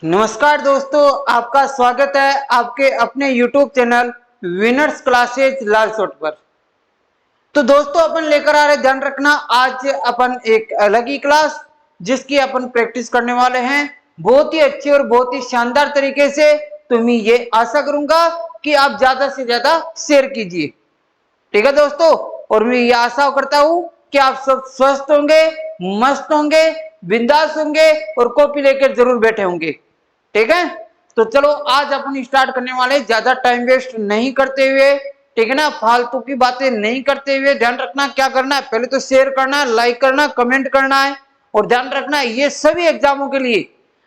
नमस्कार दोस्तों, आपका स्वागत है आपके अपने YouTube channel winners classes Lalsot पर। तो दोस्तों अपन लेकर आ रहे, ध्यान रखना, आज अपन एक अलग ही क्लास जिसकी अपन प्रैक्टिस करने वाले हैं बहुत ही अच्छी और बहुत ही शानदार तरीके से। तो मैं ये आशा करूंगा कि आप ज्यादा से ज्यादा शेयर कीजिए, ठीक है दोस्तों। और मैं ये आशा करता हूं कि आप सब स्वस्थ होंगे, मस्त होंगे, बिंदास होंगे और कॉपी लेकर जरूर बैठे होंगे, ठीक है। तो चलो आज अपन स्टार्ट करने वाले, ज्यादा टाइम वेस्ट नहीं करते हुए, ठीक है ना, फालतू की बातें नहीं करते हुए। ध्यान रखना क्या करना है, पहले तो शेयर करना है, लाइक करना, कमेंट करना है। और ध्यान रखना ये सभी एग्जामों के लिए,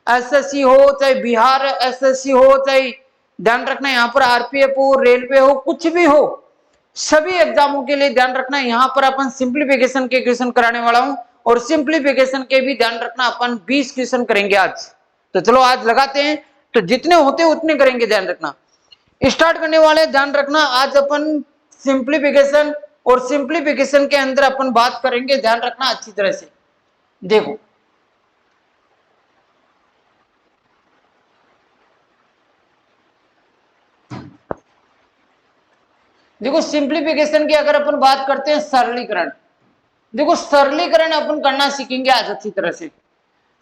एसएससी हो चाहे बिहार एसएससी हो, चाहे ध्यान रखना यहाँ पर आरपीएफ हो, रेलवे हो, कुछ भी हो, सभी एग्जामों के लिए ध्यान रखना यहाँ पर अपन सिंप्लीफिकेशन के क्वेश्चन कराने वाला हूं। और सिंप्लीफिकेशन के भी ध्यान रखना अपन 20 क्वेश्चन करेंगे आज। तो चलो आज लगाते हैं, तो जितने होते हैं उतने करेंगे, ध्यान रखना। स्टार्ट करने वाले, ध्यान रखना, आज अपन सिंप्लीफिकेशन, और सिंप्लीफिकेशन के अंदर अपन बात करेंगे, ध्यान रखना अच्छी तरह से। देखो देखो सिंप्लीफिकेशन की अगर अपन बात करते हैं, सरलीकरण। देखो सरलीकरण अपन करना सीखेंगे आज अच्छी तरह से।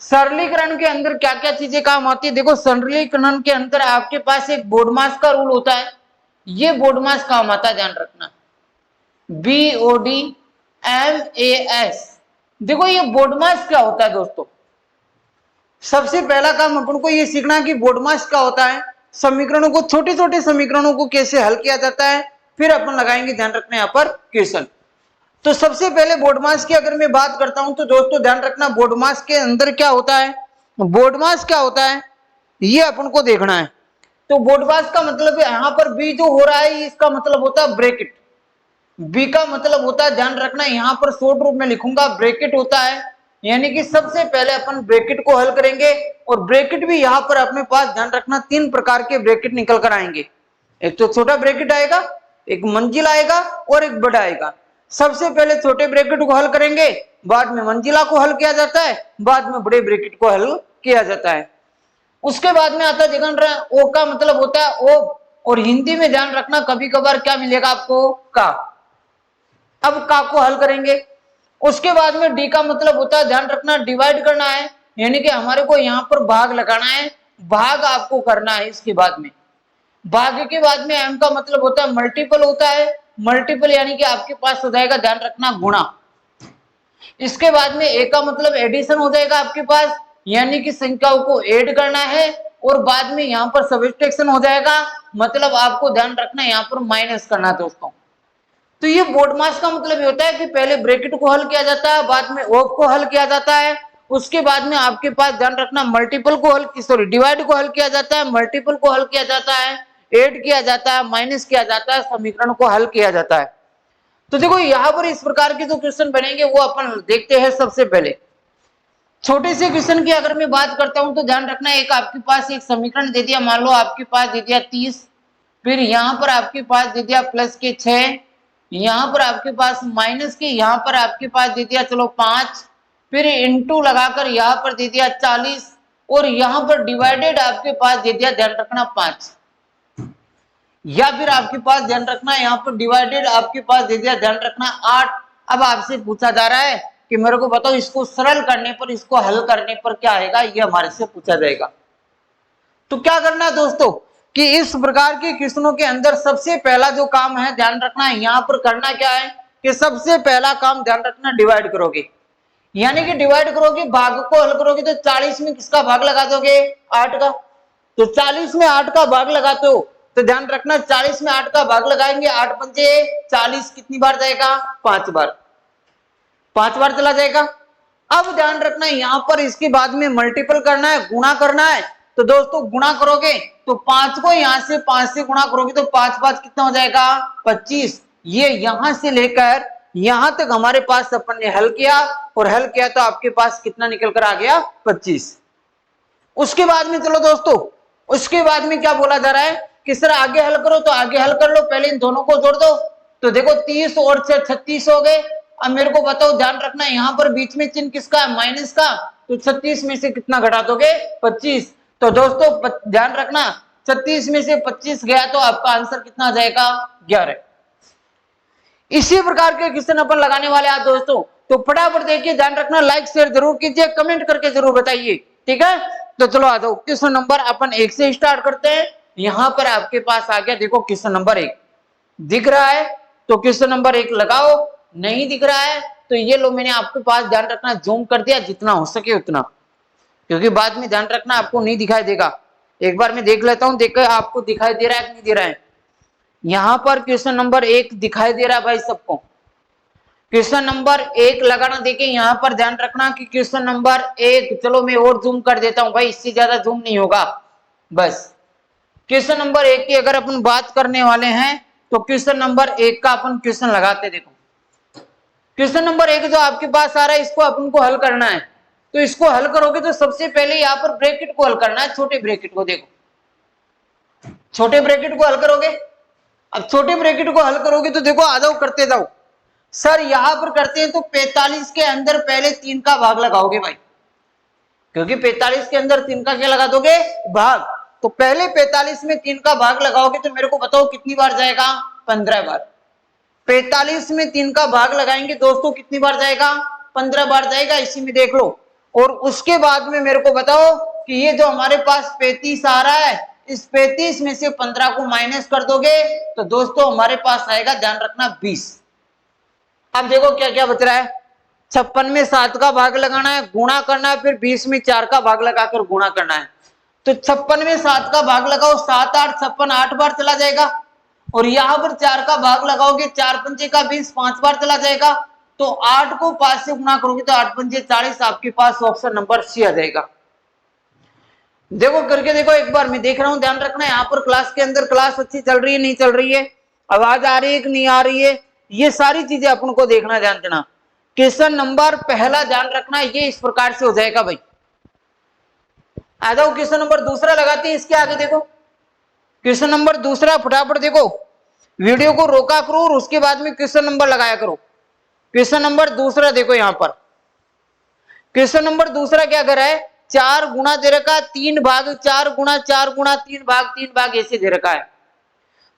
सरलीकरण के अंदर क्या क्या चीजें काम आती है, देखो सरलीकरण के अंदर आपके पास एक बोर्ड मास का रूल होता है, ये बोर्ड मास काम आता है, ध्यान रखना, BODMAS। देखो ये बोर्ड मास क्या होता है दोस्तों, सबसे पहला काम अपन को ये सीखना कि बोर्ड मास क्या होता है, समीकरणों को, छोटे छोटे समीकरणों को कैसे हल किया जाता है, फिर अपन लगाएंगे, ध्यान रखना, यहाँ पर क्वेश्चन। तो सबसे पहले बोर्ड मास की अगर मैं बात करता हूं तो दोस्तों ध्यान रखना, बोर्ड मास के अंदर क्या होता है, बोर्ड मास क्या होता है ये अपन को देखना है। तो बोर्ड मास का मतलब यहां पर बी जो हो रहा है इसका मतलब होता है ब्रैकेट, बी का मतलब होता है, ध्यान रखना, यहां पर शॉर्ट रूप में लिखूंगा, ब्रैकेट होता है। यानी कि सबसे पहले अपन ब्रैकेट को हल करेंगे, और ब्रैकेट भी यहां पर अपने पास, ध्यान रखना, 3 प्रकार के ब्रैकेट निकल कर आएंगे। एक तो छोटा ब्रैकेट आएगा, एक मंजिल आएगा और एक बड़ा आएगा। सबसे पहले छोटे ब्रैकेट को हल करेंगे, बाद में मंजिला को हल किया जाता है, बाद में बड़े ब्रैकेट को हल किया जाता है। उसके बाद में आता है, जगन ओ का मतलब होता है ओ, और हिंदी में ध्यान रखना कभी कभार क्या मिलेगा आपको, का। अब का को हल करेंगे। उसके बाद में डी का मतलब होता है, ध्यान रखना, डिवाइड करना है, यानी कि हमारे को यहाँ पर भाग लगाना है, भाग आपको करना है। इसके बाद में भाग के बाद में एम का मतलब होता है मल्टीपल होता है, मल्टीपल यानी कि आपके पास हो जाएगा, ध्यान रखना, गुणा। इसके बाद में ए का मतलब एडिशन हो जाएगा आपके पास, यानी कि संख्याओं को ऐड करना है। और बाद में यहाँ पर सब्ट्रैक्शन हो जाएगा, मतलब आपको ध्यान रखना यहाँ पर माइनस करना है दोस्तों। तो ये बोर्ड मास का मतलब ये होता है कि पहले ब्रैकेट को हल किया जाता है, बाद में ऑफ को हल किया जाता है, उसके बाद में आपके पास, ध्यान रखना, मल्टीपल को हल, सॉरी, डिवाइड को हल किया जाता है, मल्टीपल को हल किया जाता है, ऐड किया जाता है, माइनस किया जाता है, समीकरण को हल किया जाता है। तो देखो यहाँ पर इस प्रकार के जो क्वेश्चन बनेंगे वो अपन देखते हैं। सबसे पहले छोटे से क्वेश्चन की अगर मैं बात करता हूं तो ध्यान रखना, एक आपके पास एक समीकरण दे दिया, मान लो आपके पास दे दिया 30, फिर यहाँ पर आपके पास दे दिया प्लस के 6, यहाँ पर आपके पास माइनस के, यहाँ पर आपके पास दे दिया चलो 5, फिर इंटू लगाकर यहाँ पर दे दिया 40, और यहाँ पर डिवाइडेड आपके पास दे दिया, ध्यान रखना, 5, या फिर आपके पास ध्यान रखना यहाँ पर डिवाइडेड आपके पास दे दिया, ध्यान रखना, 8। अब आपसे पूछा जा रहा है कि मेरे को बताओ इसको सरल करने पर, इसको हल करने पर क्या आएगा, ये हमारे से पूछा जाएगा। तो क्या करना है दोस्तों कि इस प्रकार के क्वेश्चनों के अंदर सबसे पहला जो काम है, ध्यान रखना, यहाँ पर करना क्या है कि सबसे पहला काम, ध्यान रखना, डिवाइड करोगे, यानी कि डिवाइड करोगे, भाग को हल करोगे। तो 40 में किसका भाग लगा दोगे, 8 का। तो 40 में 8 का भाग लगाते हो तो ध्यान रखना, 40 में 8 का भाग लगाएंगे, 8 पंचे 40, कितनी बार जाएगा, 5 बार, 5 बार चला जाएगा। अब ध्यान रखना यहाँ पर इसके बाद में मल्टीपल करना है, गुणा करना है। तो दोस्तों गुणा करोगे तो 5 को यहाँ से 5 से गुणा करोगे तो 5 5 कितना हो जाएगा, 25। ये यहां से लेकर यहां तक हमारे पास अपन ने हल किया, और हल किया तो आपके पास कितना निकल कर आ गया, 25। उसके बाद में चलो दोस्तों, उसके बाद में क्या बोला जा रहा है कि सर आगे हल करो, तो आगे हल कर लो, पहले इन दोनों को जोड़ दो। तो देखो 30 और 36 हो गए। अब मेरे को बताओ, ध्यान रखना, यहाँ पर बीच में चिन्ह किसका है, माइनस का। तो 36 में से कितना घटा दोगे, 25। तो दोस्तों ध्यान रखना 36 में से 25 गया तो आपका आंसर कितना आ जाएगा 11। इसी प्रकार के क्वेश्चन अपन लगाने वाले हैं दोस्तों, तो फटाफट देखिए, ध्यान रखना, लाइक शेयर जरूर कीजिए, कमेंट करके जरूर बताइए, ठीक है। तो चलो आ जाओ, क्वेश्चन नंबर अपन 1 से स्टार्ट करते हैं। यहां पर आपके पास आ गया, देखो क्वेश्चन नंबर 1 दिख रहा है तो क्वेश्चन नंबर 1 लगाओ, नहीं दिख रहा है तो ये लो, मैंने आपके पास ध्यान रखना जूम कर दिया जितना हो सके उतना, क्योंकि बाद में ध्यान रखना आपको नहीं दिखाई देगा। एक बार मैं देख लेता हूं, देखो आपको दिखाई दे रहा है कि नहीं दे रहा है। यहां पर क्वेश्चन नंबर 1 दिखाई दे रहा है भाई सबको। क्वेश्चन नंबर 1 लगाना, देखिए यहां पर ध्यान रखना कि क्वेश्चन नंबर 1, चलो मैं और जूम कर देता हूं भाई, इससे ज्यादा जूम नहीं होगा। बस क्वेश्चन नंबर 1 की अगर अपन बात करने वाले हैं तो क्वेश्चन नंबर 1 का अपन क्वेश्चन लगाते, देखो क्वेश्चन नंबर 1 जो आपके पास आ रहा है इसको अपन को हल करना है। तो इसको हल करोगे तो सबसे पहले यहाँ पर ब्रैकेट को हल करना है, छोटे ब्रैकेट को, देखो छोटे ब्रैकेट को हल करोगे। अब छोटे ब्रैकेट को हल करोगे तो देखो आ जाओ करते जाओ। सर यहां पर करते हैं तो 45 के अंदर पहले 3 का भाग लगाओगे भाई, क्योंकि 45 के अंदर 3 का क्या लगा दोगे भाग। तो पहले 45 में 3 का भाग लगाओगे तो मेरे को बताओ कितनी बार जाएगा 15 बार। 45 में 3 का भाग लगाएंगे दोस्तों कितनी बार जाएगा 15 बार जाएगा, इसी में देख लो। और उसके बाद में मेरे को बताओ कि ये जो हमारे पास 35 आ रहा है, इस 35 में से 15 को माइनस कर दोगे तो दोस्तों हमारे पास आएगा, ध्यान रखना 20। अब देखो क्या क्या बच रहा है, 56 में 7 का भाग लगाना है, गुणा करना है, फिर 20 में 4 का भाग लगाकर गुणा करना है। तो 56 में 7 का भाग लगाओ, 7 8 56 8 बार चला जाएगा। और यहां पर 4 का भाग लगाओगे, 4 पंचे का 20 5 बार चला जाएगा। तो 8 को 5 से गुणा करोगे तो 8 पंचे 40, आपके पास ऑप्शन नंबर सी आ जाएगा। देखो करके देखो एक बार, मैं देख रहा हूं, ध्यान रखना यहाँ पर क्लास के अंदर क्लास अच्छी चल रही है नहीं चल रही है, आवाज आ रही है कि नहीं आ रही है, ये सारी चीजें अपन को देखना, ध्यान देना। क्वेश्चन नंबर पहला ध्यान रखना ये इस प्रकार से हो जाएगा भाई। आ जाओ क्वेश्चन नंबर दूसरा लगाते हैं, इसके आगे देखो क्वेश्चन नंबर दूसरा, फटाफट देखो, वीडियो को रोका करो और उसके बाद में क्वेश्चन नंबर लगाया करो। क्वेश्चन नंबर दूसरा देखो, यहां पर क्वेश्चन नंबर दूसरा क्या कर रहा है, 4 गुणा दे रखा है 3 भाग 4 गुणा 4 गुणा 3 भाग ऐसे दे रखा है।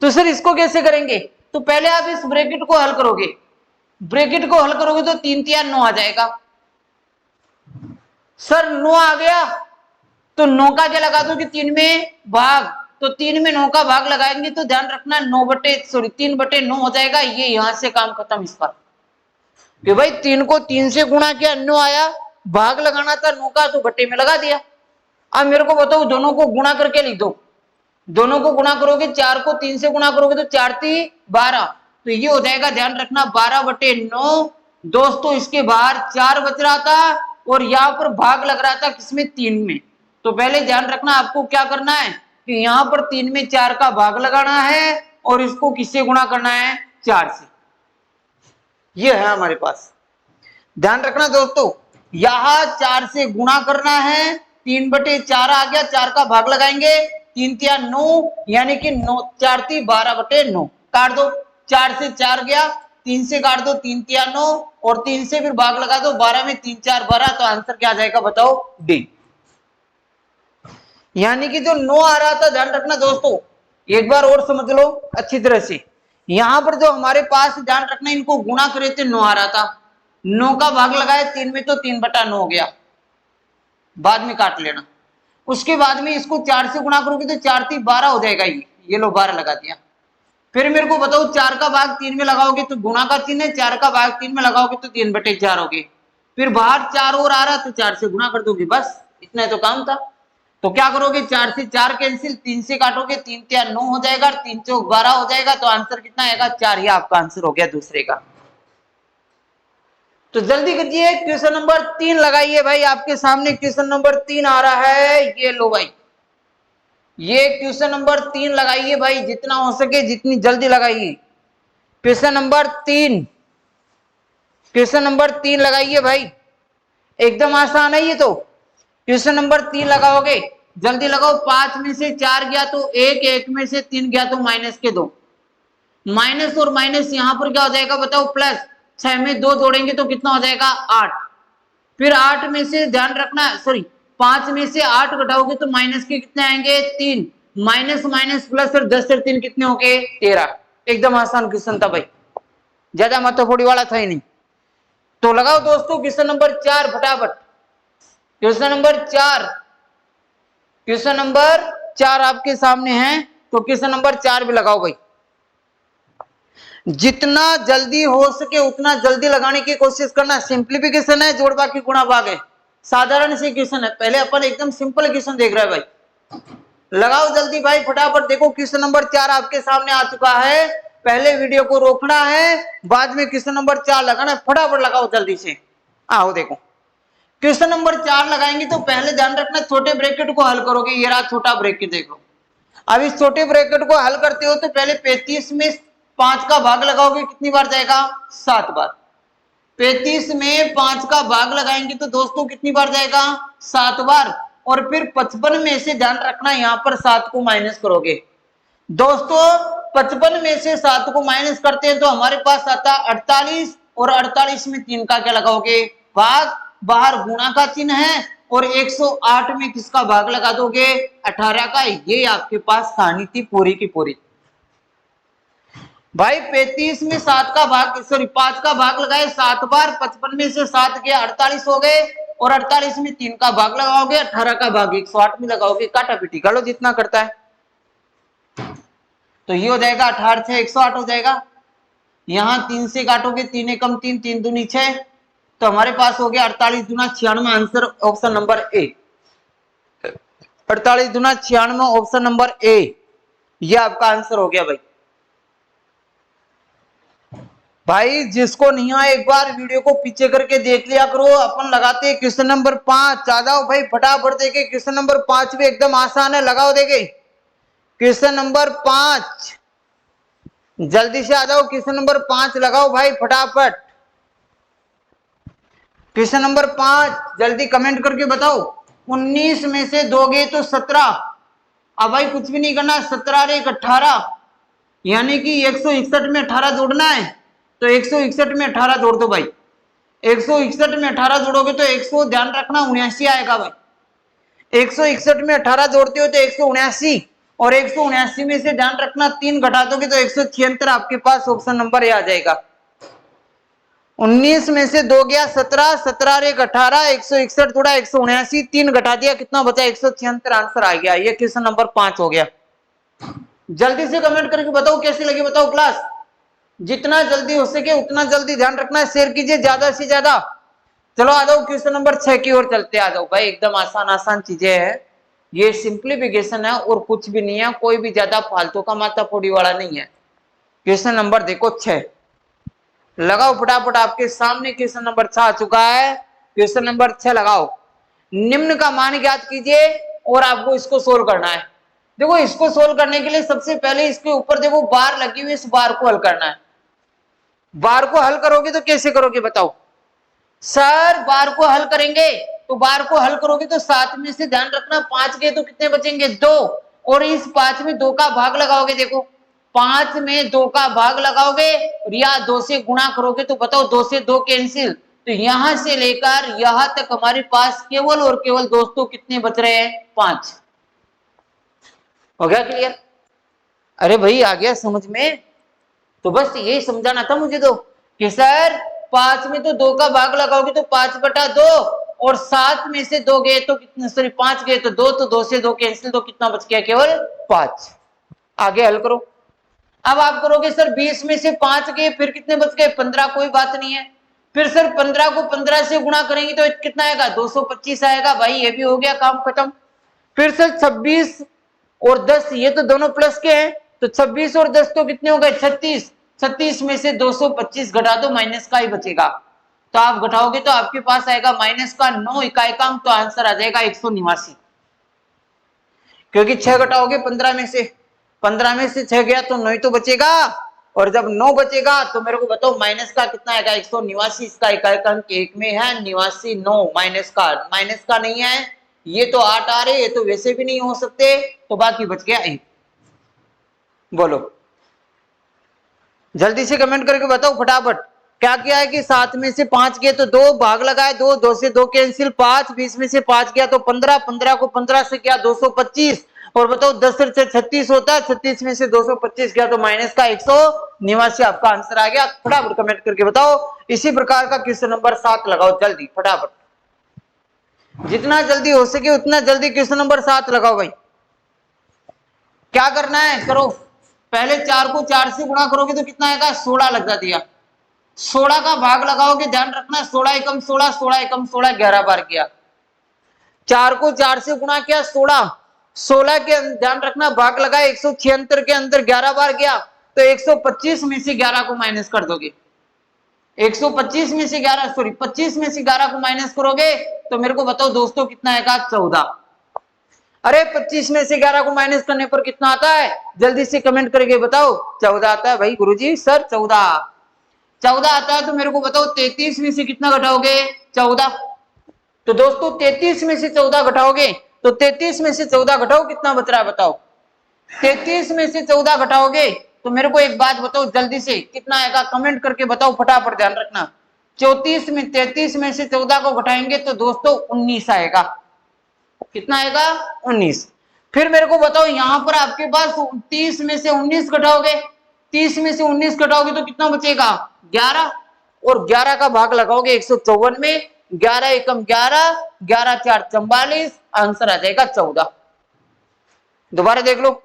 तो सर इसको कैसे करेंगे, तो पहले आप इस ब्रैकेट को हल करोगे, ब्रैकेट को हल करोगे तो 3 3 9 आ जाएगा। सर 9 आ गया तो 9 का क्या लगा दो कि 3 में भाग, तो 3 में 9 का भाग लगाएंगे तो ध्यान रखना 3/9 हो जाएगा। ये यहां से काम खत्म इस पर, कि भाई 3 को 3 से गुणा किया 9 आया, भाग लगाना था 9 का तो बट्टे में लगा दिया। अब मेरे को बताओ दोनों को गुणा करके लिख दो, दोनों को गुणा करोगे, 4 को 3 से गुणा करोगे तो 4 3 12, तो ये हो जाएगा, ध्यान रखना 12/9। दोस्तों इसके बाहर 4 बच रहा था और यहाँ पर भाग लग रहा था किसमें 3 में। तो पहले ध्यान रखना आपको क्या करना है कि यहाँ पर 3 में 4 का भाग लगाना है और इसको किससे गुणा करना है 4 से। ये है हमारे पास, ध्यान रखना दोस्तों, यहां 4 से गुणा करना है, 3/4 आ गया, 4 का भाग लगाएंगे, 3 3 9 यानी कि 4 3 12/9 काट दो, 4 से 4 गया, 3 से काट दो 3 3 9 और 3 से फिर भाग लगा दो, 12 में 3 4 12, तो आंसर क्या आ जाएगा बताओ डी। यानी कि जो 9 आ रहा था, ध्यान रखना दोस्तों, एक बार और समझ लो अच्छी तरह से, यहां पर जो हमारे पास ध्यान रखना इनको गुणा करे थे 9 आ रहा था, 9 का भाग लगाया 3 में तो 3/9 हो गया, बाद में काट लेना। उसके बाद में इसको 4 से गुणा करोगे तो 4 3 12 हो जाएगा, ये लो 12 लगा दिया। फिर मेरे को बताओ 4 का भाग 3 में लगाओगे तो गुणा का चिन्ह है, 4 का भाग 3 में लगाओगे तो 3/4 हो गए। फिर बाहर 4 और आ रहा तो 4 से गुणा कर दोगे, बस इतना तो काम था। तो क्या करोगे, 4 से 4 कैंसिल, 3 से काटोगे 3 3 9 हो जाएगा, 3 4 12 हो जाएगा, तो आंसर कितना आएगा 4, ये आपका आंसर हो गया दूसरे का। तो जल्दी कीजिए क्वेश्चन नंबर 3 लगाइए भाई, आपके सामने क्वेश्चन नंबर 3 आ रहा है, ये लो भाई, ये क्वेश्चन नंबर 3 लगाइए भाई, जितना हो सके जितनी जल्दी लगाइए। क्वेश्चन नंबर 3, क्वेश्चन नंबर 3 लगाइए भाई, एकदम आसान है ये तो। क्वेश्चन नंबर 3 लगाओगे, जल्दी लगाओ, 5 में से 4 गया तो 1, 1 में से 3 गया तो माइनस के 2, माइनस और माइनस यहां पर क्या हो जाएगा बताओ प्लस, 6 में 2 जोड़ेंगे तो कितना हो जाएगा 8, फिर 8 में से ध्यान रखना, सॉरी 5 में से 8 घटाओगे तो माइनस के कितने आएंगे 3, माइनस माइनस प्लस और 10 से 3 कितने हो गए 13। एकदम आसान क्वेश्चन था भाई, ज्यादा माथाफोड़ी वाला था ही नहीं। तो लगाओ दोस्तों क्वेश्चन नंबर 4 फटाफट। क्वेश्चन नंबर 4, क्वेश्चन नंबर 4 आपके सामने है, तो क्वेश्चन नंबर 4 भी लगाओ भाई। जितना जल्दी हो सके उतना जल्दी लगाने की कोशिश करना। सिंप्लीफिकेशन है, जोड़ बाकी गुणा भाग है, साधारण सी क्वेश्चन है। पहले अपन एकदम सिंपल क्वेश्चन देख रहे हैं भाई, लगाओ जल्दी भाई फटाफट। देखो क्वेश्चन नंबर 4 आपके सामने आ चुका है, पहले वीडियो को रोकना है, बाद में क्वेश्चन नंबर 4 लगाना है, फटाफट लगाओ जल्दी से। आओ देखो क्वेश्चन नंबर 4 लगाएंगे तो पहले ध्यान रखना छोटे ब्रैकेट को हल करोगे। ये रहा छोटा ब्रैकेट, देखो अब इस छोटे ब्रैकेट को हल करते हो तो पहले 35 में 5 का भाग लगाओगे, कितनी बार जाएगा 7 बार। 35 में 5 का भाग लगाएंगे तो दोस्तों कितनी बार जाएगा 7 बार। और फिर 55 में से ध्यान रखना यहाँ पर 7 को माइनस करोगे। दोस्तों 55 में से 7 को माइनस करते हैं तो हमारे पास आता 48, और 48 में 3 का क्या लगाओगे भाग, बाहर गुणा का चिन्ह है, और 108 में किसका भाग लगा दोगे 18 का। ये आपके पास कहानी थी पूरी की पूरी भाई। 35 में 7 का भाग, सॉरी 5 का भाग लगाए 7 बार, 55 में से 7 गया 48 हो गए, और 48 में 3 का भाग लगाओगे, 18 का भाग 108 में लगाओगे, काटा पीटी कर लो जितना करता है। तो ये हो जाएगा 18 से 108 हो जाएगा। यहां 3 से काटोगे 3 एकम 3, 3 दूनी 6, तो हमारे पास हो गया 48 दूना 96। आंसर ऑप्शन नंबर ए, 48 दूना 96 ऑप्शन नंबर ए, ये आपका आंसर हो गया भाई। भाई जिसको नहीं आए एक बार वीडियो को पीछे करके देख लिया करो। अपन लगाते हैं क्वेश्चन नंबर 5, आ जाओ भाई फटाफट देखे। क्वेश्चन नंबर 5 भी एकदम आसान है, लगाओ देखे क्वेश्चन नंबर 5, जल्दी से आ जाओ। क्वेश्चन नंबर 5 लगाओ भाई फटाफट। क्वेश्चन नंबर 5 जल्दी कमेंट करके बताओ। 19 में से दोगे तो 17, अब भाई कुछ भी नहीं करना, 17 और 1 18, यानी कि 161 में 18 जोड़ना है, तो 161 में 18 जोड़ दो भाई। 161 में 18 जोड़ोगे तो 100, ध्यान रखना 79 आएगा भाई। 161 में 18 जोड़ते हो तो 179, और 179 में से ध्यान रखना 3 घटा दोगे तो 176 आपके पास ऑप्शन नंबर ए आ जाएगा। 19 में से 2 गया 17, 17 और 1 18, 161 जोड़ा 179, 3 घटा दिया कितना बचा 176, आंसर आ गया। ये क्वेश्चन नंबर 5 हो गया। जल्दी से कमेंट करके बताओ कैसी लगी, बताओ क्लास। जितना जल्दी हो सके उतना जल्दी, ध्यान रखना शेयर कीजिए ज्यादा से ज्यादा। चलो आ जाओ क्वेश्चन नंबर 6 की ओर चलते, आ जाओ भाई। एकदम आसान आसान चीजें है, ये सिंप्लीफिकेशन है और कुछ भी नहीं है, कोई भी ज्यादा फालतू का माथाफोड़ी वाला नहीं है। क्वेश्चन नंबर देखो 6, लगाओ फटाफट। आपके सामने क्वेश्चन नंबर 6 आ चुका है। क्वेश्चन नंबर 6 लगाओ। निम्न का मान ज्ञात कीजिए और आपको इसको सोल्व करना है। देखो इसको सोल्व करने के लिए सबसे पहले इसके ऊपर देखो बार लगी हुई, इस बार को हल करना है। बार को हल करोगे तो कैसे करोगे बताओ सर। बार को हल करेंगे तो बार को हल करोगे तो 7 में से ध्यान रखना 5 गए तो कितने बचेंगे 2, और इस 5 में 2 का भाग लगाओगे। देखो 5 में 2 का भाग लगाओगे और या 2 से गुणा करोगे तो बताओ 2 से 2 कैंसिल, तो यहां से लेकर यहां तक हमारे पास केवल और केवल दोस्तों कितने बच रहे हैं 5। हो गया क्लियर? अरे भाई आ गया समझ में? तो बस यही समझाना था मुझे तो कि सर 5 में तो 2 का भाग लगाओगे तो 5/2, और 7 में से 2 गए तो कितने, सॉरी 5 गए तो 2, तो 2 से 2 कैंसिल, तो कितना बच गया केवल 5। आगे हल करो। अब आप करोगे सर 20 में से 5 गए फिर कितने बच गए 15, कोई बात नहीं है। फिर सर 15 को 15 से गुणा करेंगे तो कितना आएगा 225 आएगा भाई, ये भी हो गया काम खत्म। फिर सर 26 और 10 ये तो दोनों प्लस के हैं, तो 26 और 10 तो कितने हो गए 36, 36 में से 225 घटा दो, माइनस का ही बचेगा। तो आप घटाओगे तो आपके पास आएगा माइनस का 9 इकाइकांक, तो आंसर आ जाएगा 189, क्योंकि 6 घटाओगे 15 में से, 15 में से 6 गया तो 9 तो बचेगा, और जब 9 बचेगा तो मेरे को बताओ माइनस का कितना आएगा 189। इसका इकाइकांक 1 में है 89, 9 माइनस का नहीं है, ये तो 8 आ रहे, ये तो वैसे भी नहीं हो सकते, तो बाकी बच गया 1। बोलो जल्दी से कमेंट करके बताओ फटाफट। क्या किया है कि 7 में से 5 गए तो 2 भाग लगाए, 2 2 से 2 कैंसिल, 5 20 में से 5 गया तो 15, 15 को 15 से क्या 225, और बताओ 10 से 36 होता है, 36 में से 225 गया तो माइनस का 189। आपका आंसर आ गया। फटाफट कमेंट करके बताओ। इसी प्रकार का क्वेश्चन नंबर 7 लगाओ जल्दी फटाफट, जितना जल्दी हो सके उतना जल्दी क्वेश्चन नंबर 7 लगाओ भाई। क्या करना है करो, पहले 4 को 4 से गुणा करोगे तो कितना आएगा 16 लग दिया, 16 का भाग लगाओगे, ध्यान रखना 16 एकम 16, 16 एकम 16, 11 बार किया। 4 को 4 से गुणा किया 16, 16 के ध्यान रखना भाग लगाए 176 के अंदर 11 बार गया तो 125 में से 11 को माइनस कर दोगे, 125 में से 11 सॉरी 25 में से 11 को माइनस करोगे तो मेरे को बताओ दोस्तों कितना आएगा 14। अरे 25 में से 11 को माइनस करने पर कितना आता है, जल्दी से कमेंट करके बताओ। 14 आता है भाई गुरुजी सर 14 आता है। तो मेरे को बताओ 33 में से कितना घटाओगे 14। तो दोस्तों 33 में से 14 घटाओगे तो 33 में से 14 घटाओ कितना बच रहा है बताओ। 33 में से 14 घटाओगे तो मेरे को एक बात बताओ जल्दी से कितना आएगा, कमेंट करके बताओ फटाफट, ध्यान रखना। 33 में से 14 को घटाएंगे तो दोस्तों 19 आएगा। कितना आएगा 19। फिर मेरे को बताओ यहां पर आपके पास 30 में से 19 घटाओगे, 30 में से 19 घटाओगे तो कितना बचेगा 11, और 11 का भाग लगाओगे 154 में, 11 एकम 11, 11 4 44, आंसर आ जाएगा 14। दोबारा देख लो,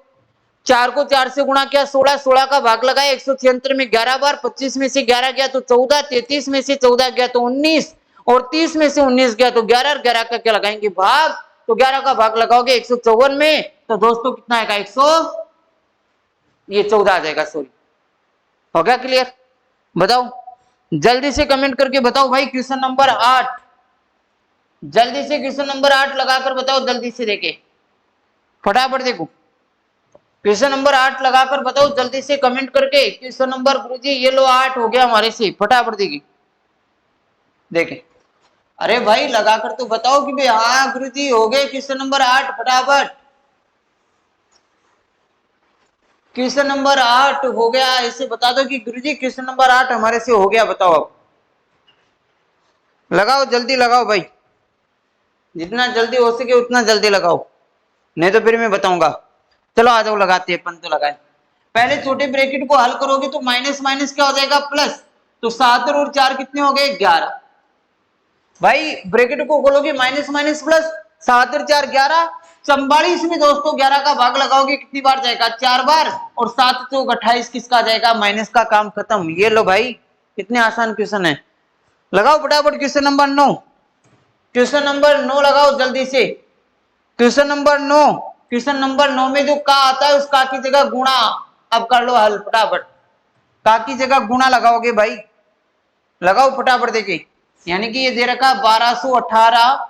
4 को 4 से गुणा किया 16, 16 का भाग लगाया 176 में 11 बार, 25 में से 11 गया तो 14, 33 में से 14 गया तो 19, और 30 में से 19 गया तो 11, और 11 का क्या लगाएंगे भाग, तो 11 का भाग लगाओगे 154 में तो दोस्तों कितना आएगा 14 आ जाएगा। सॉरी, हो गया क्लियर? बताओ जल्दी से कमेंट करके बताओ भाई। क्वेश्चन नंबर 8, जल्दी से क्वेश्चन नंबर 8 लगाकर बताओ, जल्दी से देखे फटाफट देखो। क्वेश्चन नंबर 8 लगाकर बताओ जल्दी से कमेंट करके। क्वेश्चन नंबर गुरुजी ये लो 8 हो गया हमारे से, फटाफट देखिए देखे। अरे भाई लगाकर तो बताओ कि भाई हाँ गुरुजी हो गए क्वेश्चन नंबर 8, फटाफट। क्वेश्चन नंबर 8 हो गया, ऐसे बता दो कि गुरुजी क्वेश्चन नंबर 8 हमारे से हो गया, बताओ अब लगाओ, जल्दी लगाओ भाई, जितना जल्दी हो सके उतना जल्दी लगाओ, नहीं तो फिर मैं बताऊंगा। चलो आ जाओ लगाते हैं, अपन तो लगाए। पहले छोटे ब्रैकेट को हल करोगे तो माइनस माइनस क्या हो जाएगा प्लस, तो 7 और 4 कितने हो गए 11। भाई ब्रैकेट को खोलोगे माइनस माइनस प्लस, 7 और 4 11, 44 में दोस्तों 11 का भाग लगाओगे कितनी बार जाएगा 4 बार, और 7 तो 28 किसका जाएगा माइनस का, काम खत्म। ये लो भाई कितने आसान क्वेश्चन है, लगाओ फटाफट। क्वेश्चन नंबर 9, क्वेश्चन नंबर 9 लगाओ जल्दी से। क्वेश्चन नंबर 9, क्वेश्चन नंबर 9 में जो का आता है उस का की जगह गुणा, अब कर लो हल फटाफट। का की जगह गुणा लगाओगे भाई, लगाओ फटाफट देखिए। यानी कि ये दे रखा 1218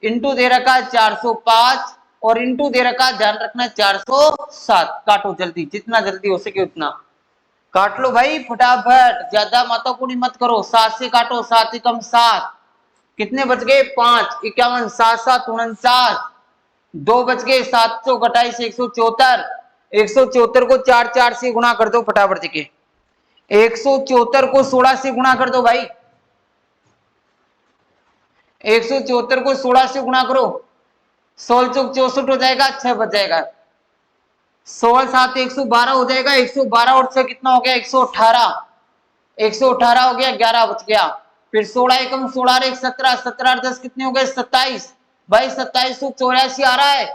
इंटू दे रखा 405 और इंटू दे रखा ध्यान रखना 407। काटो जल्दी, जितना जल्दी हो सके उतना काट लो भाई फटाफट, ज्यादा माताकुड़ी मत करो। 7 से काटो, 7 एकम 7, कितने बच गए 5, 51, 7 7 49, 2 बच गए, 728 174, 174 को 4 4 से गुणा कर दो फटाफट देखिए। 174 को 16 से गुणा कर दो भाई, 174 को 16 से गुणा करो, 16 चौक 64 हो जाएगा, 6 बच जाएगा, 16 7 112 हो जाएगा, 112 और 6 कितना हो गया 118, 118 हो गया, 11 बच गया। फिर 16 एकम 16 एक 17, 17 और 10 कितने हो गए 27। भाई 2784 आ रहा है।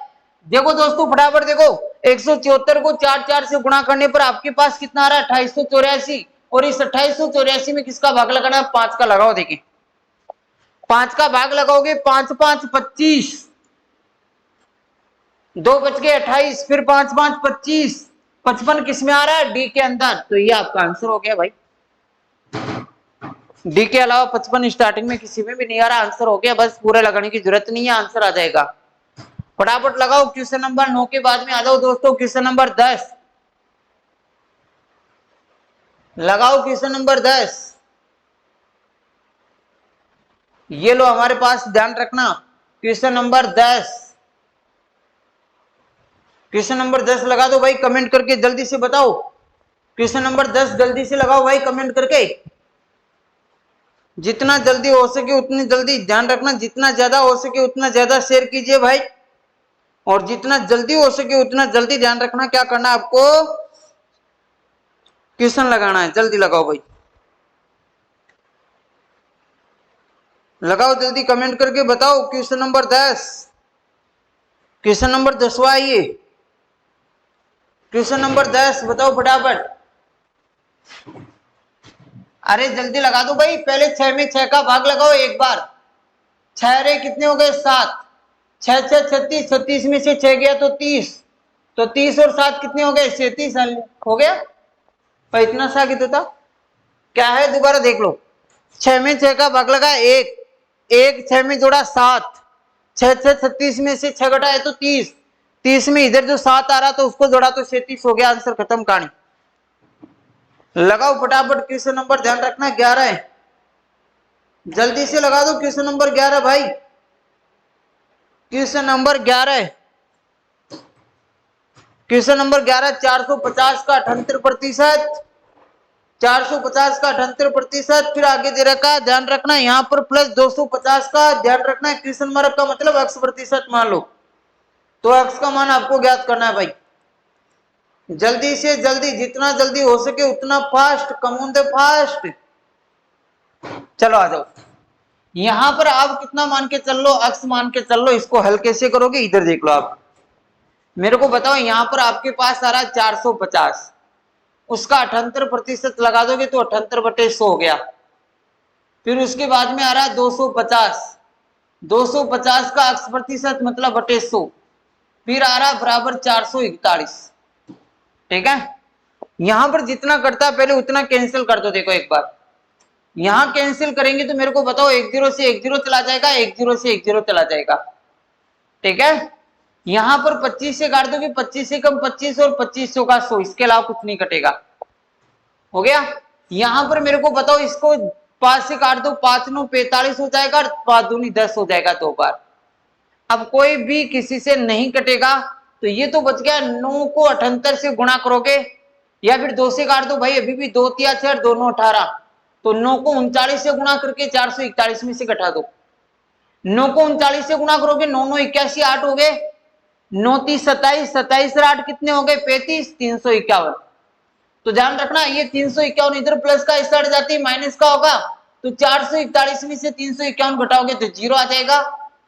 देखो दोस्तों फटाफट देखो, 174 को 4 4 से गुणा करने पर आपके पास कितना आ रहा है 2884, और इस 2884 में किसका भाग लगाना है 5 का लगाओ देखिए। 5 का भाग लगाओगे 5 5 25, 2 बच गए 28, फिर 5 5 25, 55 किस में आ रहा है डी के अंदर, तो ये आपका आंसर हो गया भाई। डी के अलावा 55 स्टार्टिंग में किसी में भी नहीं आ रहा, आंसर हो गया, बस पूरा लगाने की जरूरत नहीं है, आंसर आ जाएगा। फटाफट लगाओ। क्वेश्चन नंबर 9 के बाद में आ जाओ दोस्तों क्वेश्चन नंबर 10 लगाओ। क्वेश्चन नंबर 10 ये लो हमारे पास, ध्यान रखना क्वेश्चन नंबर 10, क्वेश्चन नंबर 10 लगा दो भाई, कमेंट करके जल्दी से बताओ। क्वेश्चन नंबर 10 जल्दी से लगाओ भाई कमेंट करके। जितना जल्दी हो सके उतनी जल्दी, ध्यान रखना जितना ज्यादा हो सके उतना ज्यादा शेयर कीजिए भाई, और जितना जल्दी हो सके उतना जल्दी ध्यान रखना क्या करना है आपको, क्वेश्चन लगाना है। जल्दी लगाओ भाई, लगाओ जल्दी, कमेंट करके बताओ। क्वेश्चन नंबर 10, क्वेश्चन नंबर 10वां आइए, क्वेश्चन नंबर 10 बताओ फटाफट। अरे जल्दी लगा दो भाई, पहले 6 में 6 का भाग लगाओ एक बार। 6 रे कितने हो गए 7, 6 6 36, 36 में से 6 गया तो 30, तो 30 और 7 कितने हो गए 37 हो गया। पर इतना सा कितना था क्या है, दोबारा देख लो। 6 में 6 का भाग लगा एक, 6 में जोड़ा 7, 6 6 36 में से 6 घटा है तो 30, 30 में इधर जो 7 आ रहा तो उसको जोड़ा तो 37 हो गया। आंसर खत्म कहानी। लगाओ फटाफट क्वेश्चन नंबर, ध्यान रखना 11 है, जल्दी से लगा दो क्वेश्चन नंबर 11 भाई, क्वेश्चन नंबर 11 है, क्वेश्चन नंबर 11। 450 का 78%, 450 का 78%, फिर आगे दे रखा है, ध्यान रखना यहाँ पर प्लस 250 का, ध्यान रखना क्वेश्चन मार्क का मतलब x प्रतिशत मान लो, तो x का मान आपको ज्ञात करना है भाई। जल्दी से जल्दी, जितना जल्दी हो सके उतना fast, come on the fast. चलो आ जाओ, यहां पर आप कितना मान के चल लो, x मान के चल लो। इसको हल कैसे करोगे, इधर देख लो आप, मेरे को बताओ। यहां पर आपके पास आ रहा है 450, उसका 78% लगा दोगे तो 78/100 हो गया। फिर उसके बाद में आ रहा है 250, 250 का x प्रतिशत मतलब बटे 100, फिर आ रहा बराबर 441। ठीक है, यहां पर जितना कटता है पहले उतना कैंसिल कर दो। देखो एक बार यहां कैंसिल करेंगे तो मेरे को बताओ, 1 0 से 1 0 चला जाएगा, 1 0 से 1 0 चला जाएगा। ठीक है, यहां पर 25 से काट दोगे, 25 से कम 25 और 2500 का 100, इसके अलावा कुछ नहीं कटेगा। हो गया। यहां पर मेरे को बताओ, इसको 5 से काट दो, 5 9 45 हो जाएगा, 5 दूनी 10 हो जाएगा 2 बार। अब कोई भी किसी से नहीं कटेगा, तो ये तो बच गया। 9 को 78 से गुणा करोगे या फिर 2 से काट दो भाई, अभी भी 2 तिया 6 दोनों 18, तो 9 को 39 से गुणा करके 441 में से घटा दो। 9 को 39 से गुणा करोगे, 9 9 81, 8 हो गए, 9 30 27, 27 और 8 कितने हो गए 35, 351। तो ध्यान रखना ये 351 इधर प्लस का इस साइड जाती है माइनस का होगा, तो 441 में से 351 घटाओगे तो 0 आ जाएगा,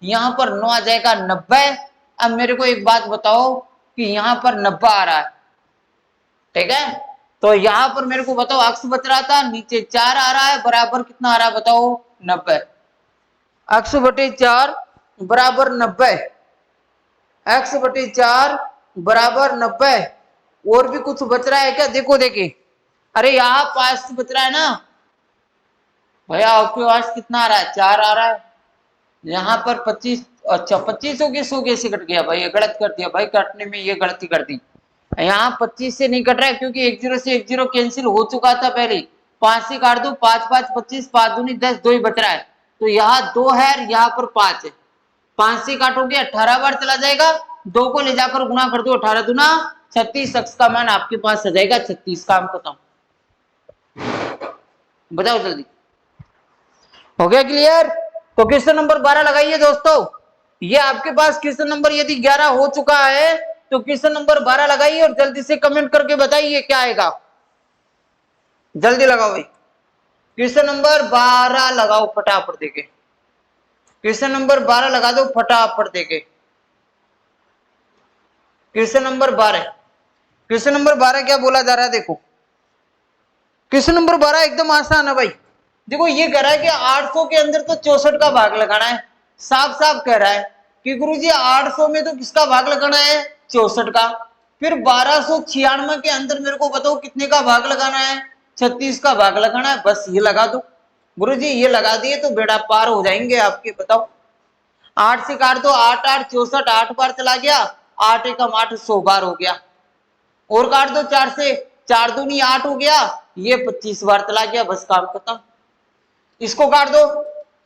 यहां पर 9 आ जाएगा 90। अब मेरे को एक बात बताओ कि यहां पर 90 आ रहा है, ठीक है, तो यहां पर मेरे को बताओ अक्स बच रहा था, नीचे 4 आ रहा है, बराबर कितना आ रहा है बताओ 90। अक्स बटे 4 बराबर 90, x बटे 4 बराबर 90। और भी कुछ बच रहा है क्या, देखो देखिए, अरे यहाँ 5 बच रहा है ना भैया, आपके पास कितना आ रहा है 4 आ रहा है, यहाँ पर 25, अच्छा 25 के 100 कैसे कट गया भाई, ये गलत कर दिया भाई, कटने में ये गलती कर दी। यहाँ 25 से नहीं कट रहा है क्योंकि 1 0 से 1 0 कैंसिल हो चुका था पहले। 5 से काट दो, 5 5 25, 5 दूनी 10, 2 ही बच रहा है, तो यहाँ 2 है, यहाँ पर 5 है। 5 से काटोगे 18 बार चला जाएगा, 2 को ले जाकर गुना कर दो, 18 दूना 36, x का मान आपके पास आ जाएगा 36। काम खत्म, बताओ जल्दी। हो गया क्लियर? तो क्वेश्चन नंबर 12 लगाइए दोस्तों। ये आपके पास क्वेश्चन नंबर यदि 11 हो चुका है तो क्वेश्चन नंबर 12 लगाइए और जल्दी से कमेंट करके बताइए क्या आएगा। जल्दी लगाओ भाई, क्वेश्चन नंबर 12 लगाओ फटाफट देके, क्वेश्चन नंबर 12 लगा दो फटाफट देके। क्वेश्चन नंबर 12, क्वेश्चन नंबर 12 क्या बोला जा रहा है देखो, क्वेश्चन नंबर 12 एकदम आसान है भाई। देखो ये कह रहा है कि 800 के अंदर तो 64 का भाग लगाना है, साफ साफ कह रहा है कि गुरुजी 800 में तो किसका भाग लगाना है 64 का। फिर 1296 के अंदर मेरे को बताओ कितने का भाग लगाना है 36 का भाग लगाना है, बस ये लगा दो गुरुजी, ये लगा दिए तो बेड़ा पार हो जाएंगे आपके। बताओ 8 से काट दो, 8 8 64, 8 बार चला गया, 8 एकम 8 100 बार हो गया, और काट दो 4 से, 4 दूनी 8 हो गया, ये 25 बार चला गया, बस काम खत्म। इसको काट दो,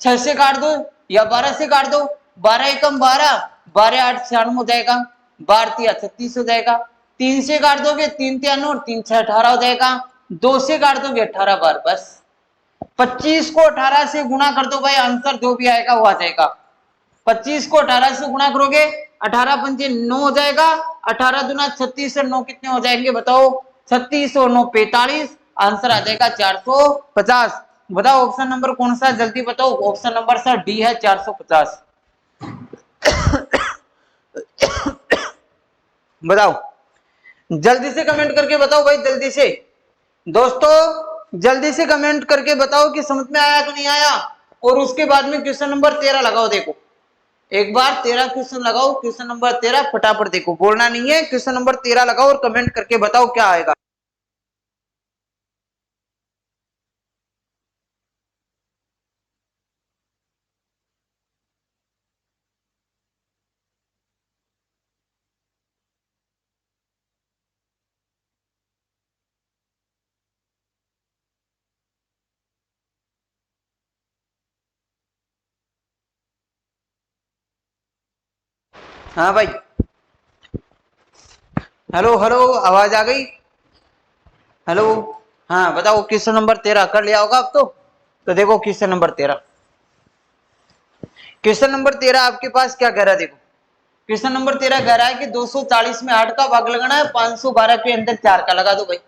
6 से काट दो या 12 से काट दो, 12 एकम 12, 12 8 96 हो जाएगा, 12 तिया 36 हो जाएगा। 3 से काट दोगे 3 तिया 9, 3 6 18 हो जाएगा। 2 से काट दोगे 18 बार, बस 25 को 18 से गुणा कर दो भाई, आंसर जो भी आएगा वो आ जाएगा। 25 को 18 से गुणा करोगे, 18 पंजे 9 हो जाएगा, 18 दुना 36 और 9 कितने हो जाएंगे बताओ, 36 और 9 45, आंसर आ जाएगा 450। बताओ ऑप्शन नंबर कौन सा, जल्दी बताओ। ऑप्शन नंबर सर डी है 450। बताओ जल्दी से कमेंट करके बताओ भाई, जल्दी से दोस्तों, जल्दी से कमेंट करके बताओ कि समझ में आया कि नहीं आया। और उसके बाद में क्वेश्चन नंबर 13 लगाओ। देखो एक बार 13 क्वेश्चन लगाओ, क्वेश्चन नंबर 13 फटाफट देखो, बोलना नहीं है, क्वेश्चन नंबर 13 लगाओ और कमेंट करके बताओ क्या आएगा। हाँ भाई, हेलो हेलो, आवाज आ गई, हेलो। हाँ बताओ, क्वेश्चन नंबर 13 कर लिया होगा अब तो देखो क्वेश्चन नंबर 13, क्वेश्चन नंबर 13 आपके पास क्या कह रहा है। देखो क्वेश्चन नंबर 13 कह रहा है कि 240 में 8 का भाग लगाना है, 512 के अंदर 4 का लगा दो भाई।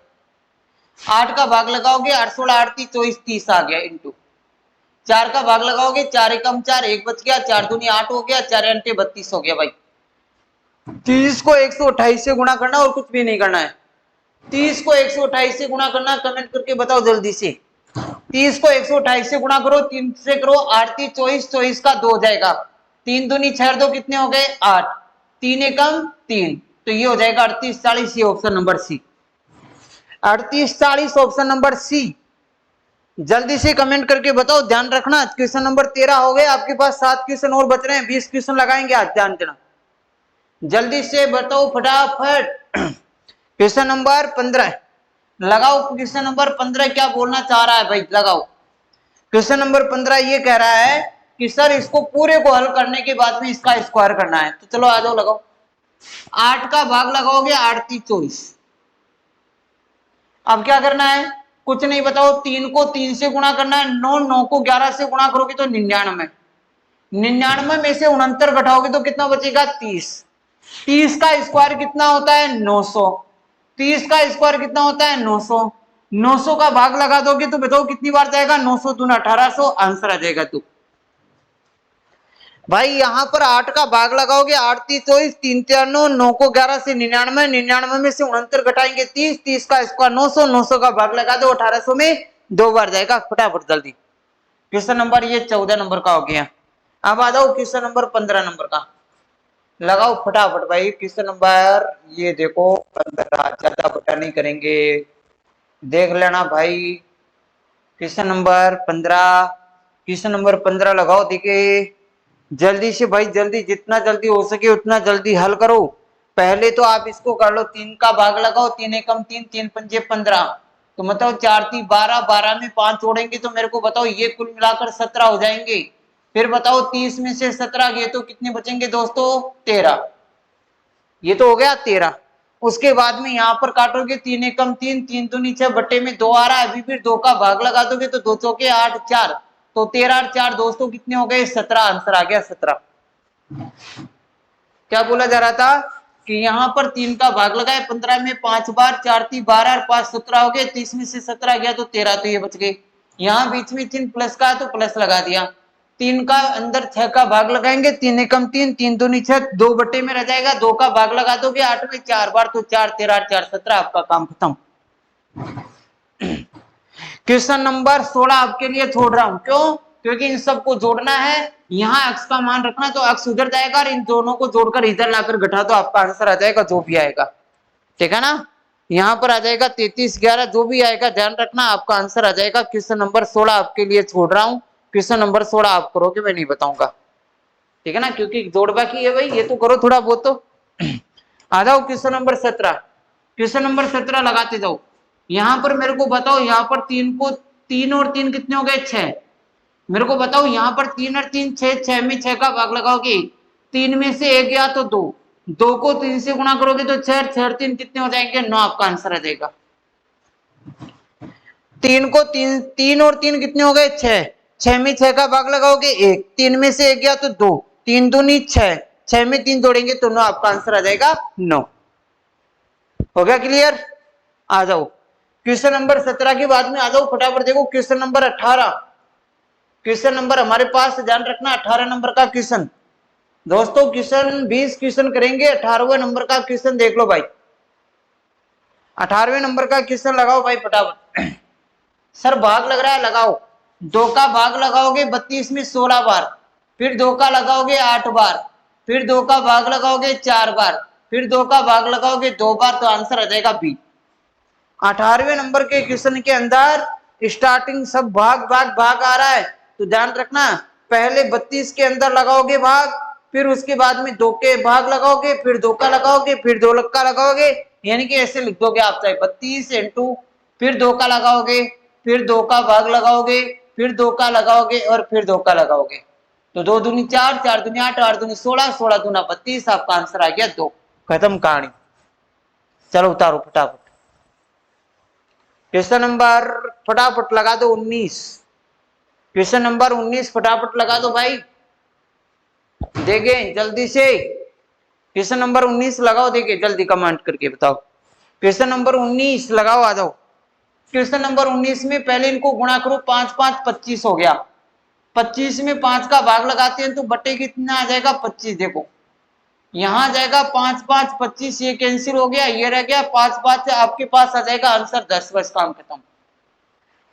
8 का भाग लगाओगे, 8 16 8 24 30 आ गया, इंटू 4 का भाग लगाओगे, 4 एकम 4 1 बच गया, 4 दूनी 8 हो गया, 4 अंटे 32 हो गया भाई। 30 को 128 से गुणा करना और कुछ भी नहीं करना है। 30 को 128 से गुणा करना, कमेंट करके बताओ जल्दी से। 30 को 128 से गुणा करो, 3 से करो, 8 3 24, 24 का 2 हो जाएगा, 3 दूनी 6 2 कितने हो गए 8, 3 एकम 3, तो ये हो जाएगा 38 40, ये option number C, 38 40 option number C. जल्दी से कमेंट करके बताओ, ध्यान रखना क्वेश्चन नंबर 13 हो गए आपके पास, 7 क्वेश्चन और बच रहे हैं, 20 क्वेश्चन लगाएंगे आज, ध्यान देना, जल्दी से बताओ फटाफट। क्वेश्चन नंबर 15 लगाओ, क्वेश्चन नंबर 15 क्या बोलना चाह रहा है भाई, लगाओ। क्वेश्चन नंबर 15 ये कह रहा है कि सर इसको पूरे को हल करने के बाद में इसका स्क्वायर करना है, तो चलो आ जाओ लगाओ। 8 का भाग लगाओगे, 8 3 24, अब क्या करना है, कुछ नहीं बताओ, 3 को 3 से गुणा करना है, 9 9 को 11 से गुणा करोगे तो 99, 99 में से 69 घटाओगे तो कितना बचेगा 30, 30 का स्क्वायर कितना होता है 900, 30 का स्क्वायर कितना होता है 900, 900 का भाग लगा दोगे तो बताओ कितनी बार जाएगा, 900 दूना 1800, आंसर आ जाएगा। तू भाई यहाँ पर 8 का भाग लगाओगे, 8 3 24, 3 4 9, 9 को 11 से 99, 99 में से 69 घटाएंगे 30, 30 का स्क्वायर 900, 900 का भाग लगा दो 1800 में, 2 बार जाएगा, फटाफट जल्दी। क्वेश्चन नंबर ये 14 नंबर का हो गया। अब आ जाओ क्वेश्चन नंबर 15 नंबर का, लगाओ फटाफट भाई। क्वेश्चन नंबर ये देखो 15, ज्यादा बटा नहीं करेंगे, देख लेना भाई। क्वेश्चन नंबर 15, क्वेश्चन नंबर 15 लगाओ, देखिए जल्दी से भाई, जल्दी, जितना जल्दी हो सके उतना जल्दी हल करो। पहले तो आप इसको कर लो, 3 का भाग लगाओ, 3 एकम 3, 3 पंजे 15, तो मतलब 4 3 12, 12 में 5 जोड़ेंगे तो मेरे को बताओ ये कुल मिलाकर 17 हो जाएंगे। फिर बताओ 30 में से 17 गए तो कितने बचेंगे दोस्तों 13, ये तो हो गया 13। उसके बाद में यहाँ पर काटोगे, 3 एकम 3, 3 दूनी 6, बट्टे में 2 आ रहा है, अभी फिर 2 का भाग लगा दोगे तो 2 चौके 8 4, तो 13 और 4 दोस्तों कितने हो गए 17, आंसर आ गया 17। क्या बोला जा रहा था कि यहाँ पर 3 का भाग लगाए 15 में 5 बार, 4 3 12 और 5 17 हो गए, 30 में से 17 गया तो 13, तो ये बच गए। यहाँ बीच में चिन्ह प्लस का है तो प्लस लगा दिया। 3 का अंदर 6 का भाग लगाएंगे, 3 एकम 3, 3 दूनी 6, 2 बट्टे में रह जाएगा, 2 का भाग लगा दोगे 8 में 4 बार, तो 4 13 4 17, आपका काम खत्म। क्वेश्चन नंबर 16 आपके लिए छोड़ रहा हूं, क्यों, क्योंकि इन सबको जोड़ना है, यहाँ x का मान रखना, तो x उधर जाएगा और इन दोनों को जोड़कर इधर लाकर घटा दो, आपका आंसर आ जाएगा जो भी आएगा, ठीक है ना। यहाँ पर आ जाएगा 33 11, जो भी आएगा ध्यान रखना, आपका आंसर आ जाएगा। क्वेश्चन नंबर 16 आपके लिए छोड़ रहा हूँ, क्वेश्चन नंबर 16 आप करोगे, मैं नहीं बताऊंगा, ठीक है ना, क्योंकि जोड़ बाकी है भाई, ये तो करो थोड़ा बहुत तो। आ जाओ क्वेश्चन नंबर 17, क्वेश्चन नंबर 17 लगाते जाओ। यहाँ पर मेरे को बताओ, यहाँ पर 3 को 3 और 3 कितने हो गए 6, मेरे को बताओ यहाँ पर 3 और 3 6, 6 में 6 का भाग लगाओगे, 3 में से 1 गया तो 2, 2 को 3 से गुणा करोगे तो 6 6 3 कितने हो जाएंगे 9, आपका आंसर आ जाएगा। तीन को तीन, तीन और तीन कितने हो गए? 6। 6 में 6 का भाग लगाओगे 1, 3 में से 1 गया तो 2, 3 दूनी 6, 6 में 3 जोड़ेंगे तो 9, आपका आंसर आ जाएगा 9। हो गया क्लियर? आ जाओ क्वेश्चन नंबर 17 के बाद में आ जाओ फटाफट। देखो क्वेश्चन नंबर 18, क्वेश्चन नंबर हमारे पास ध्यान रखना 18 नंबर का क्वेश्चन। दोस्तों क्वेश्चन 20 क्वेश्चन करेंगे, 18वें नंबर का क्वेश्चन देख लो भाई। 18वें नंबर का क्वेश्चन लगाओ भाई फटाफट। सर भाग लग रहा है, लगाओ। 2 का भाग लगाओगे 32 में 16 बार, फिर 2 का लगाओगे 8 बार, फिर 2 का भाग लगाओगे 4 बार, फिर 2 का भाग लगाओगे 2 बार, तो आंसर आ जाएगा बी। 18वें नंबर के क्वेश्चन के अंदर स्टार्टिंग सब भाग भाग भाग आ रहा है, तो ध्यान रखना पहले 32 के अंदर लगाओगे भाग, फिर उसके बाद में 2 के भाग लगाओगे, फिर 2 का लगाओगे, फिर 2 का लगाओगे, यानी कि ऐसे लिख दोगे आप चाहे 32 इंटू, फिर 2 का लगाओगे, फिर 2 का भाग लगाओगे, फिर 2 का लगाओगे और फिर 2 का लगाओगे, तो 2 दूनी 4, 4 दूनी 8, 8 दूनी 16, 16 दूना 32, आपका आंसर आ गया 2। खत्म कहानी। चलो उतारो फटाफट क्वेश्चन नंबर, फटाफट लगा दो 19। क्वेश्चन नंबर 19 फटाफट लगा दो भाई, देखें जल्दी से। क्वेश्चन नंबर 19 लगाओ, देखे जल्दी कमेंट करके बताओ। क्वेश्चन नंबर 19 लगाओ, आ जाओ। क्वेश्चन नंबर 19 में पहले इनको गुणा करो, 5 5 25 हो गया। 25 में 5 का भाग लगाते हैं तो बटे कितना आ जाएगा? 25। देखो यहां जाएगा 5 5 25, ये कैंसिल हो गया, ये रह गया 5 5 से आपके पास आ जाएगा आंसर 10। बस काम खत्म।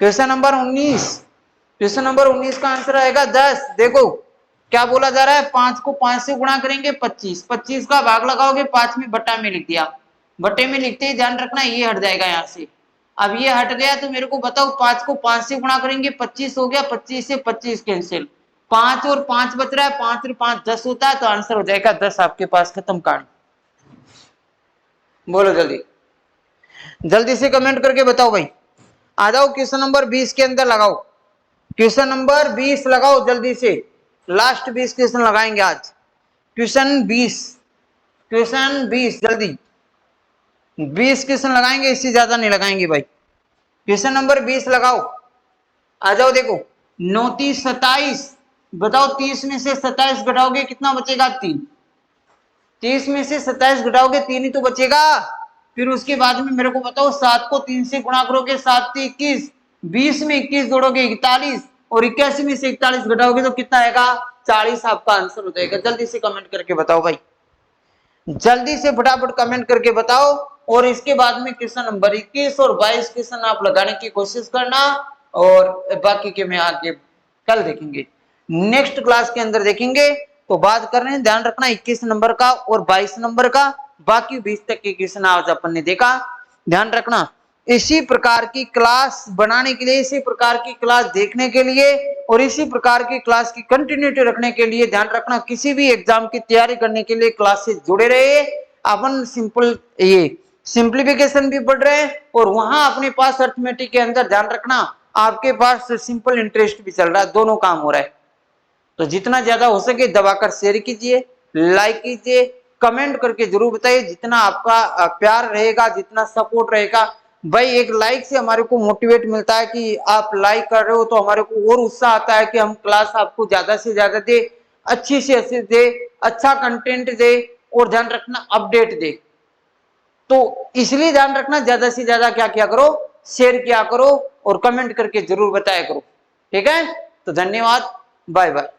क्वेश्चन नंबर 19, क्वेश्चन नंबर 19 का आंसर आएगा 10। देखो क्या बोला जा रहा है, 5 को 5 से गुणा करेंगे 25, 25 का भाग लगाओगे 5 में, बटा में लिख दिया। बटे में लिखते ही ध्यान रखना ये हट जाएगा यहाँ से। अब ये हट गया तो मेरे को बताओ 5 को 5 से गुणा करेंगे 25 हो गया, 25 से 25 कैंसिल, 5 और 5 बच रहा है, 5 और 5 10 होता है, तो आंसर हो जाएगा 10 आपके पास। खत्म कहानी। बोलो जल्दी जल्दी से कमेंट करके बताओ भाई। आ जाओ क्वेश्चन नंबर 20 के अंदर लगाओ। क्वेश्चन नंबर 20 लगाओ जल्दी से, लास्ट 20 क्वेश्चन लगाएंगे आज। क्वेश्चन 20, क्वेश्चन 20 जल्दी 20 क्वेश्चन लगाएंगे, इससे ज्यादा नहीं लगाएंगे भाई। क्वेश्चन नंबर 20 लगाओ, आ जाओ। देखो 9 30 27, बताओ 30 में से 27 घटाओगे कितना बचेगा? 3। 30 में से 27 घटाओगे 3 ही तो बचेगा। फिर उसके बाद में मेरे को बताओ 7 को 3 से गुणा करोगे, 7 से 21, 20 में 21 जोड़ोगे 41, और 81 में से 41 घटाओगे तो कितना आएगा? 40 आपका आंसर हो जाएगा। जल्दी से कमेंट करके बताओ भाई, जल्दी से फटाफट कमेंट करके बताओ। और इसके बाद में क्वेश्चन नंबर 21 और 22 क्वेश्चन आप लगाने की कोशिश करना, और बाकी के मैं आगे कल देखेंगे, नेक्स्ट क्लास के अंदर देखेंगे। तो बात कर रहे हैं, ध्यान रखना 21 नंबर का और 22 नंबर का, बाकी 20 तक के क्वेश्चन आज अपन ने देखा। ध्यान रखना इसी प्रकार की क्लास बनाने के लिए, इसी प्रकार की क्लास देखने के लिए और इसी प्रकार की क्लास की कंटिन्यूटी रखने के लिए, ध्यान रखना किसी भी एग्जाम की तैयारी करने के लिए क्लास से जुड़े रहे। अपन सिंपल ये सिंप्लीफिकेशन भी पढ़ रहे हैं और वहां अपने पास अर्थमेटिक के अंदर ध्यान रखना आपके पास सिंपल इंटरेस्ट भी चल रहा है, दोनों काम हो रहा है। तो जितना ज्यादा हो सके दबाकर शेयर कीजिए, लाइक कीजिए, कमेंट करके जरूर बताइए। जितना आपका प्यार रहेगा, जितना सपोर्ट रहेगा भाई, एक लाइक से हमारे को मोटिवेट मिलता है कि आप लाइक कर रहे हो, तो हमारे को और उत्साह आता है कि हम क्लास आपको ज्यादा से ज्यादा दे, अच्छी से अच्छी दे, अच्छा कंटेंट दे, और ध्यान रखना अपडेट दे। तो इसलिए ध्यान रखना ज्यादा से ज्यादा क्या किया करो, शेयर किया करो और कमेंट करके जरूर बताया करो। ठीक है, तो धन्यवाद, बाय बाय।